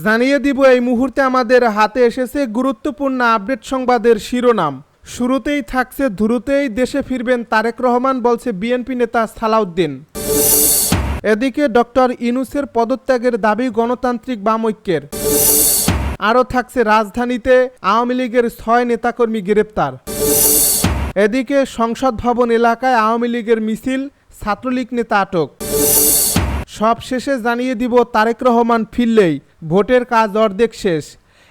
জানিয়ে দিব এই মুহূর্তে আমাদের হাতে এসেছে গুরুত্বপূর্ণ আপডেট সংবাদের শিরোনাম। শুরুতেই থাকছে দ্রুতই দেশে ফিরবেন তারেক রহমান, বলছে বিএনপি নেতা সালাউদ্দিন। এদিকে ডক্টর ইউনূসের পদত্যাগের দাবি গণতান্ত্রিক বাম ঐক্যের। আরও থাকছে রাজধানীতে আওয়ামী লীগের 6 নেতাকর্মী গ্রেপ্তার। এদিকে সংসদ ভবন এলাকায় আওয়ামী লীগের মিছিল, ছাত্রলীগ নেতা আটক। সব শেষে জানিয়ে দিব তারেক রহমান ফিরলেই ভোটের কাজ অর্ধেক শেষ।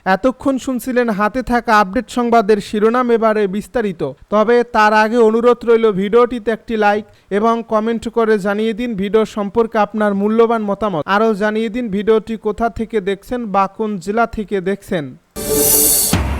এতক্ষণ শুনছিলেন হাতে থাকা আপডেট সংবাদের শিরোনাম, এবারে বিস্তারিত। তবে তার আগে অনুরোধ রইল ভিডিওটিতে একটি লাইক এবং কমেন্ট করে জানিয়ে দিন ভিডিও সম্পর্কে আপনার মূল্যবান মতামত। আরও জানিয়ে দিন ভিডিওটি কোথা থেকে দেখছেন বা কোন জেলা থেকে দেখছেন।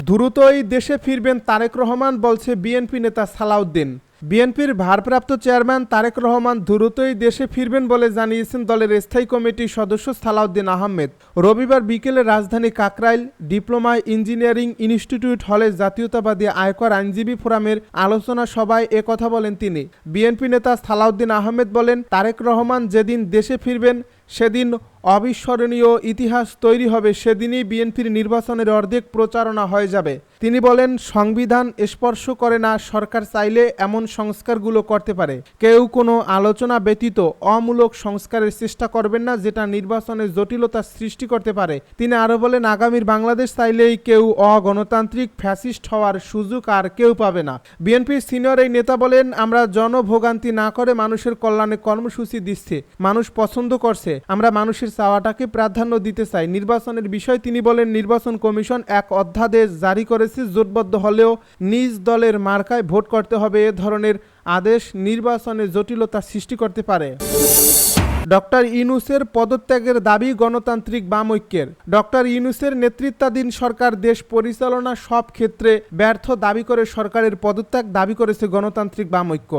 দ্রুতই দেশে ফিরবেন তারেক রহমান, বলছে বিএনপি নেতা সালাউদ্দিন। বিএনপির ভারপ্রাপ্ত চেয়ারম্যান তারেক রহমান দ্রুতই দেশে ফিরবেন বলে জানিয়েছেন দলের স্থায়ী কমিটির সদস্য সালাউদ্দিন আহমেদ। রবিবার বিকেলে রাজধানী কাকরাইল ডিপ্লোমা ইঞ্জিনিয়ারিং ইনস্টিটিউট হলে জাতীয়তাবাদী আয়কর আইনজীবী ফোরামের আলোচনা সভায় একথা বলেন তিনি। বিএনপি নেতা সালাউদ্দিন আহমেদ বলেন, তারেক রহমান যেদিন দেশে ফিরবেন সেদিন অবিস্মরণীয় ইতিহাস তৈরি হবে। সেদিনই বিএনপির নির্বাচনের অর্ধেক প্রচারণা হয়ে যাবে। তিনি বলেন, সংবিধান স্পর্শ করে না, সরকার চাইলে এমন সংস্কারগুলো করতে পারে। কেউ কোনো আলোচনা ব্যতীত অমূলক সংস্কারের চেষ্টা করবেন না, যেটা নির্বাচনের জটিলতা সৃষ্টি করতে পারে। তিনি আরও বলেন, আগামীর বাংলাদেশ চাইলেই কেউ অগণতান্ত্রিক ফ্যাসিস্ট হওয়ার সুযোগ আর কেউ পাবে না। বিএনপির সিনিয়র এই নেতা বলেন, আমরা জনভোগান্তি না করে মানুষের কল্যাণে কর্মসূচি দিচ্ছি। মানুষ পছন্দ করছে, আমরা মানুষের চাওয়াটাকে প্রাধান্য দিতে চাই। নির্বাচনের বিষয় তিনি বলেন, নির্বাচন কমিশন এক অধ্যাদেশ জারি করেছে, জোটবদ্ধ হলেও নিজ দলের মার্কায় ভোট করতে হবে। এ ধরনের আদেশ নির্বাচনে জটিলতা সৃষ্টি করতে পারে। ডক্টর ইউনূসের পদত্যাগের দাবি গণতান্ত্রিক বাম ঐক্যের। ডক্টর ইউনূসের নেতৃত্বাধীন সরকার দেশ পরিচালনা সব ক্ষেত্রে ব্যর্থ দাবি করে সরকারের পদত্যাগ দাবি করেছে গণতান্ত্রিক বাম ঐক্য।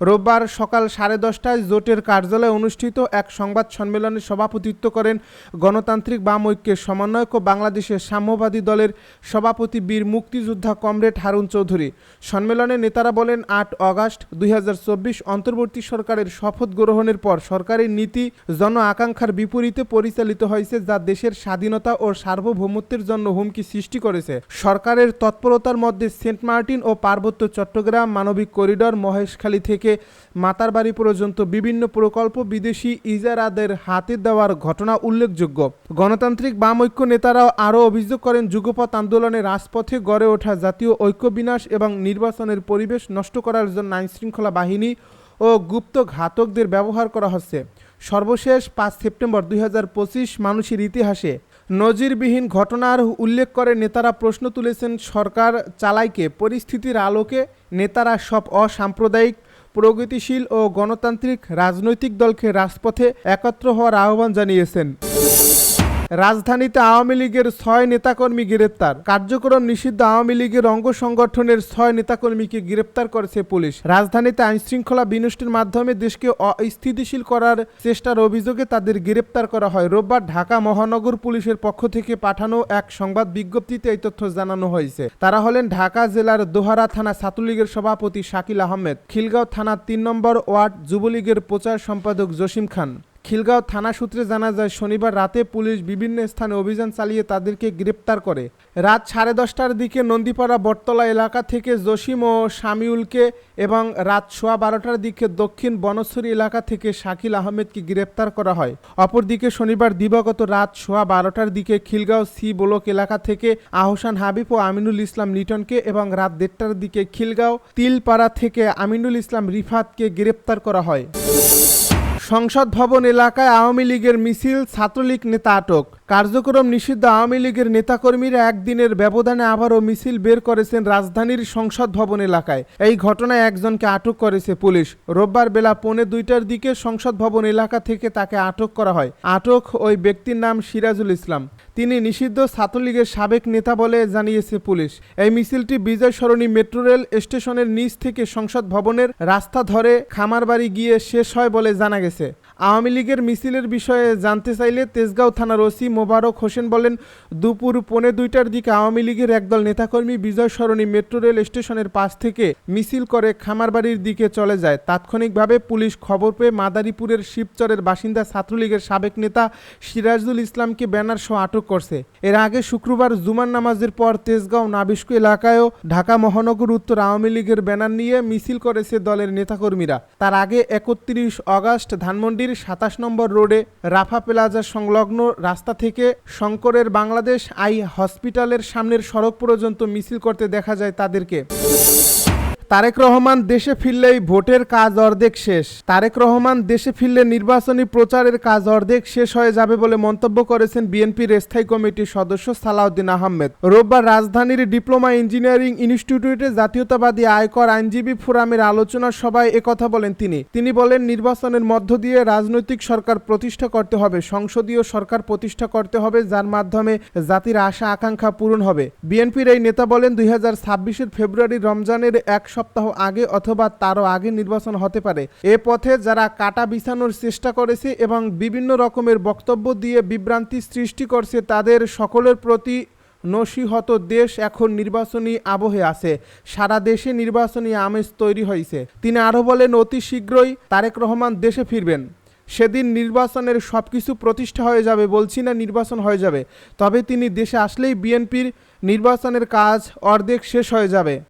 রোববার সকাল 10:30টায় জোটের কার্যালয়ে অনুষ্ঠিত এক সংবাদ সম্মেলনে সভাপতিত্ব করেন গণতান্ত্রিক বাম ঐক্যের সমন্বয়ক ও বাংলাদেশের সাম্যবাদী দলের সভাপতি বীর মুক্তিযোদ্ধা কমরেড হারুন চৌধুরী। সম্মেলনে নেতারা বলেন, 8 আগস্ট 2024 অন্তর্বর্তী সরকারের শপথ গ্রহণের পর সরকারের নীতি জন আকাঙ্ক্ষার বিপরীতে পরিচালিত হয়েছে, যা দেশের স্বাধীনতা ও সার্বভৌমত্বের জন্য হুমকি সৃষ্টি করেছে। সরকারের তৎপরতার মধ্যে সেন্ট মার্টিন ও পার্বত্য চট্টগ্রাম মানবিক করিডর, মহেশখালী থেকে মাতারবাড়ি পর্যন্ত বিভিন্ন প্রকল্প বিদেশি ইজারাদের হাতে দেওয়ার ঘটনা উল্লেখযোগ্য। গণতান্ত্রিক বাম ঐক্য নেতারাও আরও অভিযোগ করেন, যুগপৎ আন্দোলনে রাজপথে গড়ে ওঠা জাতীয় ঐক্য বিনাশ এবং নির্বাচনের পরিবেশ নষ্ট করার জন্য আইনশৃঙ্খলা বাহিনী ও গুপ্ত ঘাতকদের ব্যবহার করা হচ্ছে। সর্বশেষ 5 সেপ্টেম্বর 2025 মানুষের ইতিহাসে নজিরবিহীন ঘটনার উল্লেখ করে নেতারা প্রশ্ন তুলেছেন, সরকার চালাইকে পরিস্থিতির আলোকে নেতারা সব অসাম্প্রদায়িক প্রগতিশীল ও গণতান্ত্রিক রাজনৈতিক দলকে রাজপথে একত্র হওয়ার আহ্বান জানিয়েছেন। রাজধানীতে আওয়ামী লীগের 6 নেতাকর্মী গ্রেপ্তার। কার্যক্রম নিষিদ্ধ আওয়ামী লীগের অঙ্গ সংগঠনের 6 নেতাকর্মীকে গ্রেপ্তার করেছে পুলিশ। রাজধানীতে আইনশৃঙ্খলা বিনষ্টের মাধ্যমে দেশকে অস্থিতিশীল করার চেষ্টার অভিযোগে তাদের গ্রেপ্তার করা হয়। রোববার ঢাকা মহানগর পুলিশের পক্ষ থেকে পাঠানো এক সংবাদ বিজ্ঞপ্তিতে এই তথ্য জানানো হয়েছে। তারা হলেন ঢাকা জেলার দোহারা থানা ছাত্রলীগের সভাপতি শাকিল আহমেদ, খিলগাঁও থানা 3 নম্বর ওয়ার্ড যুবলীগের প্রচার সম্পাদক জসিম খান। খিলগাঁও থানা সূত্রে জানা যায়, শনিবার রাতে পুলিশ বিভিন্ন স্থানে অভিযান চালিয়ে তাদেরকে গ্রেপ্তার করে। রাত 10:30টার দিকে নন্দীপাড়া বটতলা এলাকা থেকে জসিম ও শামিউলকে এবং রাত 12:15টার দিকে দক্ষিণ বনশ্রী এলাকা থেকে শাকিল আহমেদকে গ্রেপ্তার করা হয়। অপরদিকে শনিবার দিবাগত রাত 12:15টার দিকে খিলগাঁও সি ব্লক এলাকা থেকে আহসান হাবিব ও আমিনুল ইসলাম লিটনকে এবং রাত 1:30টার দিকে খিলগাঁও তিলপাড়া থেকে আমিনুল ইসলাম রিফাতকে গ্রেপ্তার করা হয়। সংসদ ভবন এলাকায় আওয়ামী লীগের মিছিল, ছাত্রলীগ নেতা আটক। কার্যক্রম নিষিদ্ধ আওয়ামী লীগের নেতাকর্মীরা একদিনের ব্যবধানে আবারও মিছিল বের করেছেন রাজধানীর সংসদ ভবন এলাকায়। এই ঘটনায় একজনকে আটক করেছে পুলিশ। রোববার বেলা 1:45টার দিকে সংসদ ভবন এলাকা থেকে তাকে আটক করা হয়। আটক ওই ব্যক্তির নাম সিরাজুল ইসলাম। তিনি নিষিদ্ধ ছাত্রলীগের সাবেক নেতা বলে জানিয়েছে পুলিশ। এই মিছিলটি বিজয় সরণি মেট্রো রেল স্টেশনের নিচ থেকে সংসদ ভবনের রাস্তা ধরে খামারবাড়ি গিয়ে শেষ হয় বলে জানা গেছে। আওয়ামী লীগের মিছিলের বিষয়ে জানতে চাইলে তেজগাঁও থানার ওসি মোবারক হোসেন বলেন, দুপুর 1:45টার দিকে আওয়ামী লীগের একদল নেতাকর্মী বিজয় সরণি মেট্রো রেল স্টেশনের পাশ থেকে মিছিল করে খামারবাড়ির দিকে চলে যায়। তাৎক্ষণিকভাবে পুলিশ খবর পেয়ে মাদারীপুরের শিবচরের বাসিন্দা ছাত্রলীগের সাবেক নেতা সিরাজুল ইসলামকে ব্যানার সহ আটক করছে। এর আগে শুক্রবার জুমার নামাজের পর তেজগাঁও নাবিস্কো এলাকায়ও ঢাকা মহানগর উত্তর আওয়ামী লীগের ব্যানার নিয়ে মিছিল করেছে দলের নেতাকর্মীরা। তার আগে 31 আগস্ট ধানমন্ডির 27 নম্বর রোডে রাফা প্লাজা সংলগ্ন রাস্তা থেকে শঙ্করের বাংলাদেশ আই হসপিটালের সামনের সড়ক পর্যন্ত মিছিল করতে দেখা যায় তাদেরকে। তারেক রহমান দেশে ফিরলেই ভোটের কাজ অর্ধেক শেষ। তারেক রহমান দেশে ফিরলে নির্বাচনী প্রচারের কাজ অর্ধেক শেষ হয়ে যাবে বলে মন্তব্য করেছেন বিএনপির স্থায়ী কমিটির সদস্য সালাউদ্দিন আহমেদ। রোববার রাজধানীর ডিপ্লোমা ইঞ্জিনিয়ারিং ইনস্টিটিউটে জাতীয়তাবাদী আয়কর আইনজীবী ফোরামের আলোচনা সভায় একথা বলেন তিনি বলেন, নির্বাচনের মধ্য দিয়ে রাজনৈতিক সরকার প্রতিষ্ঠা করতে হবে, সংসদীয় সরকার প্রতিষ্ঠা করতে হবে, যার মাধ্যমে জাতির আশা আকাঙ্ক্ষা পূরণ হবে। বিএনপির এই নেতা বলেন, 2026-এর ফেব্রুয়ারি রমজানের এক সপ্তাহ আগে অথবা তারও আগে নির্বাচন হতে পারে। এ পথে যারা কাটা বিছানোর চেষ্টা করেছে এবং বিভিন্ন রকমের বক্তব্য দিয়ে বিভ্রান্তি সৃষ্টি করছে তাদের সকলের প্রতি নসিহত। দেশ এখন নির্বাচনী আবহে আছে, সারা দেশে নির্বাচনী আমেজ তৈরি হয়েছে। তিনি আরও বলেন, অতি শীঘ্রই তারেক রহমান দেশে ফিরবেন। সেদিন নির্বাচনের সবকিছু প্রতিষ্ঠা হয়ে যাবে, বলছি না নির্বাচন হয়ে যাবে, তবে তিনি দেশে আসলেই বিএনপির নির্বাচনের কাজ অর্ধেক শেষ হয়ে যাবে।